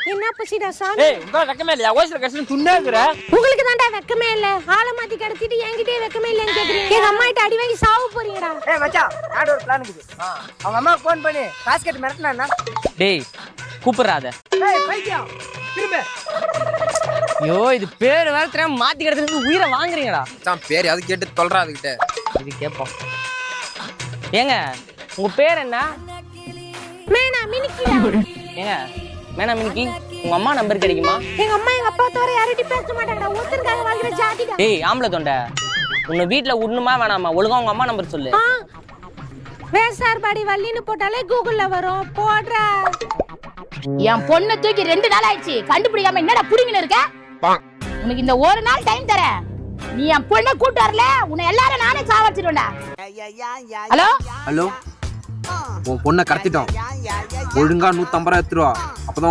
என்ன பசிடா சாமி? ஏய் உங்க வெக்கமே இல்லையா? ஓசில கஷ்டம் துண்ணாக்குற. உங்களுக்கு தான்டா வெக்கமே இல்ல. ஆளை மாத்தி கடத்திட்டு என்கிட்டயே வெக்கமே இல்லன்னு கேக்குறீங்க. எங்க அம்மா கிட்ட அடி வாங்கி சாவு போறீங்கடா. மச்சான் நாடு ஒரு பிளான் இருக்குது. அவங்க அம்மா ஃபோன் பண்ணி காஸ்கெட் மிரட்டினா. டேய் கூப்பிடுறாத. ஏய் பைத்தியம் திரும்ப. ஐயோ இது பேர் வேற தெரியாம மாத்தி கடத்துறதுக்கு உயிரை வாங்குறீங்கடா. மச்சான் பேர் அது கேட்டு தொல்றா அதுகிட்ட. இது கேப்போம். ஏங்க உங்க பேர் என்ன? மேனா மினிக்கிடா. ஏங்க மேனா மினிக்கி உங்க அம்மா நம்பர் கிடைக்குமா? எங்க அம்மா எங்க அப்பா தவிர யார்கிட்டயும் பேச மாட்டாங்கடா. ஒருத்தருக்காக வாழ்கிற ஜாதிடா. டேய் ஆம்பளை தொண்டை உன்னை வீட்டுல உண்ணுமா வேணாமா? ஒழுங்கா உங்க அம்மா நம்பர் சொல்லு. வேசார் பாடி வள்ளின்னு போட்டாலே கூகுள்ல வரும். போடுறா. என் பொண்ணை தூக்கி 2 நாள் ஆயிடுச்சு கண்டுபிடிக்காம என்னடா புடிங்கன்னு இருக்க? உனக்கு இந்த ஒரு நாள் டைம் தரேன். நீ என் பொண்ணை கூட்டு வரல உன்னை எல்லாரும் நானே சாவடிச்சிடுவேன்டா. ஹலோ ஹலோ உன் பொண்ணை கடத்திட்டோம். ஒழுங்கா 150 ரூபா எடுத்துருவா. அப்பதான்